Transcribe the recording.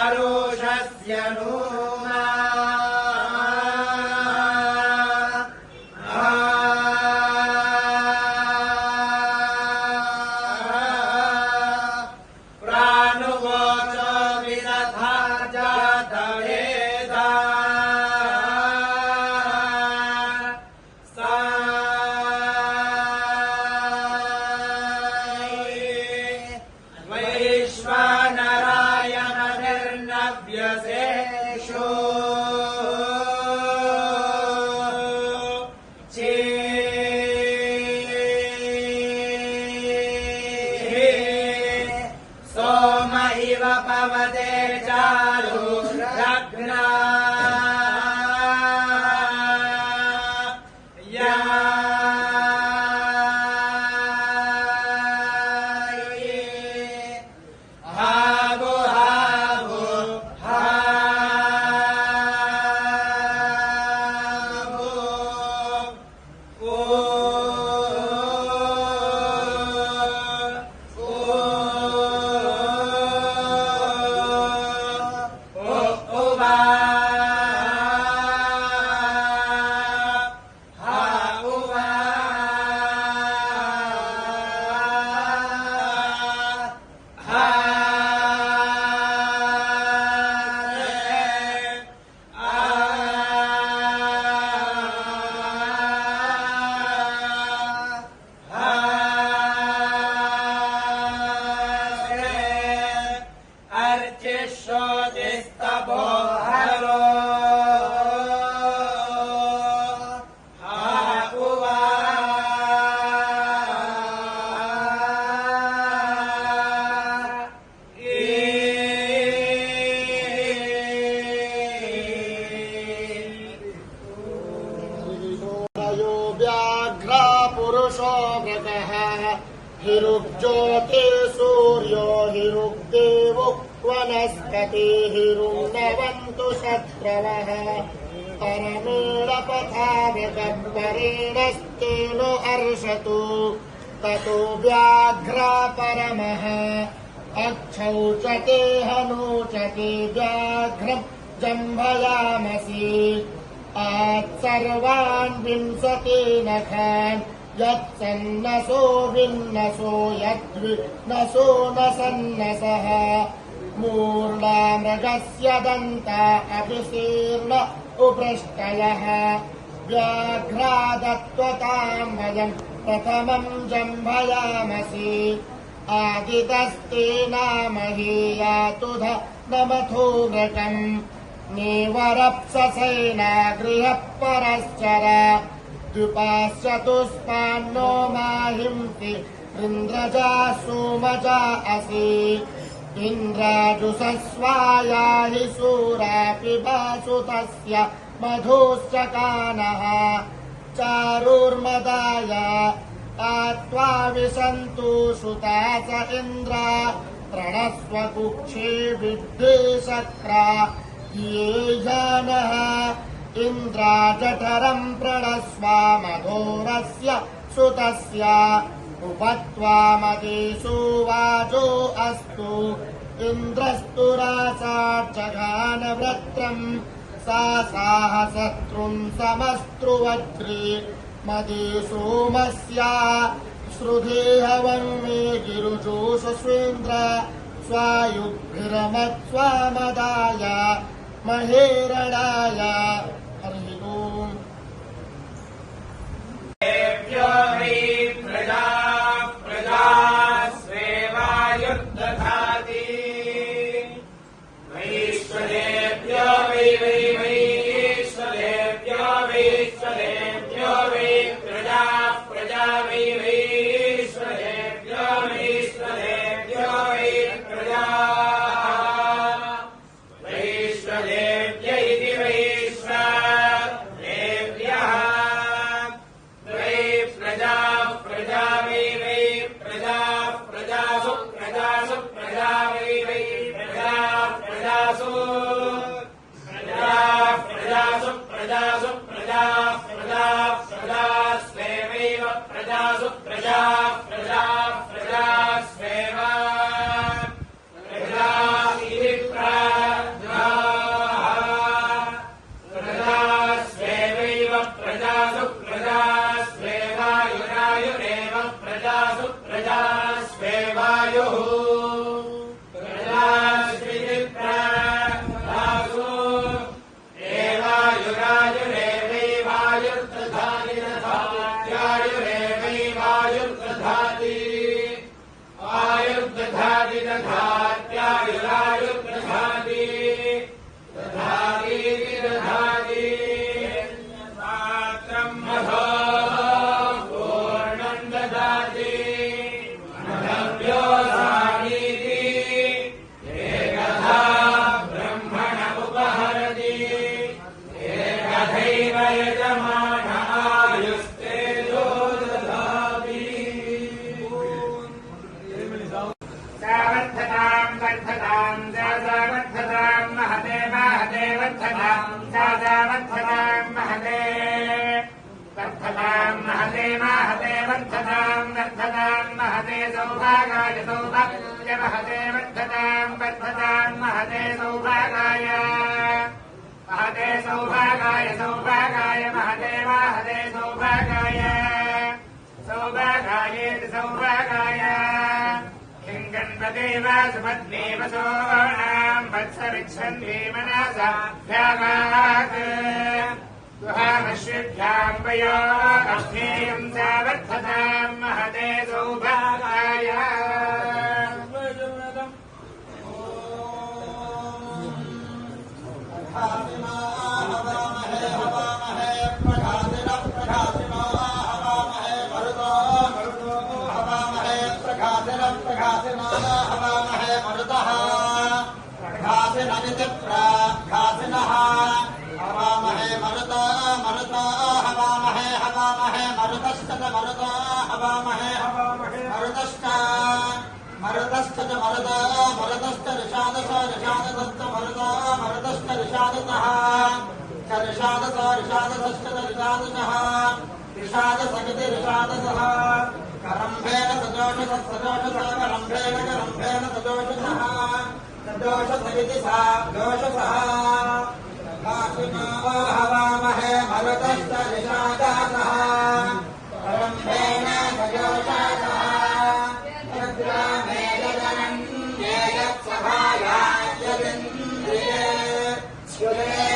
आरुषस्य नूमा पवते चारु रग्ना या हावो हावो हावो व्याघ्रा पुरुषो मृगः हिरुज्योति सूर्यो हिरुग्देवो वनस्पतिः हिरुण्डवन्तु शत्रवः परमेण पथामृगपरेणस्तेनो अर्षतु ततो व्याघ्रा परमः अक्षौचते हनूचते व्याघ्रं जम्भयामसि सर्वान् विंशति नखान् यत्सन्नसो विन्नसो यद्विन्नसो न सन्नसः मूर्धा मृगस्य दन्ता अभिशीर्ण उपृष्टयः व्याघ्रादत्वताम् वयम् प्रथमम् जम्भयामसि आदितस्तेनामहीयातुध नमथो मृगम् नेवरप्ससेना गृहः परश्चर द्विपाश्चतुष्पान्नो माहिंसि इन्द्रजा सोमजा असि इन्द्राजुषस्वाया हि शूरा पिबासुतस्य मधुश्च कानः चारुर्मदाय आत्वा विशन्तु सुता स इन्द्रा प्रणस्व कुक्षे विद्धि शक्रा ये जानः इन्द्रा जठरम् प्रणस्वा मधोरस्य सुतस्य उपत्वा मदेषु वाजो अस्तु इन्द्रस्तु रासार्चघानवृत्रम् सा साहसत्रुम् समस्त्रुवज्रे मदेशोमस्या श्रुधेहवम् मे गिरुजोषस्वेन्द्र स्वायुभिरमत्स्वामदाय महेरणाय हरि ओम् प्रजा प्रजा स्वेवायुर्दधाति वैश्वरेभ्यो वै वै वैश्वरेभ्यो वैश्वरेभ्यो वै प्रजा प्रजा वै वैश्वरेभ्यो वैश्वरेभ्यो वै प्रजा वैश्वरेभ्य इति वैश्वरेभ्यः वै प्रजा प्रजा वै वै प्रजा प्रजासु प्रजासु प्रजा वै वै प्रजा प्रजासु प्रजा प्रजासु प्रजासु प्रजा प्रजा प्रजास्वेवैव प्रजासु प्रजा प्रजा प्रजास्वेव प्रजा इति वर्धताम् महते महते वर्धताम् वर्धताम् महते सौभागाय सौभाग्य महते वर्धताम् वर्धताम् महते सौभागाय महते सौभागाय सौभागाय महते महते सौभागाय सौभागायेति सौभागाय किं गणपतेव सुपत्नीव सोणाम् वत्सरिच्छन्ति मनसाभ्यागात् दुहामश्विभ्याम् वयो अश्नेयम् सा वर्धताम् महते सौभागाय करम्भेण सजोषसत्सजोषसकरम्भेण करम्भेण सजोषसः सजोषसरिति सा जोषसः हवामहे मरुतश्च निषादासः करम्भेण सजोषसः यद्रामे यदनन्ये यत्सभायाय यदिन्द्रिये स्युरे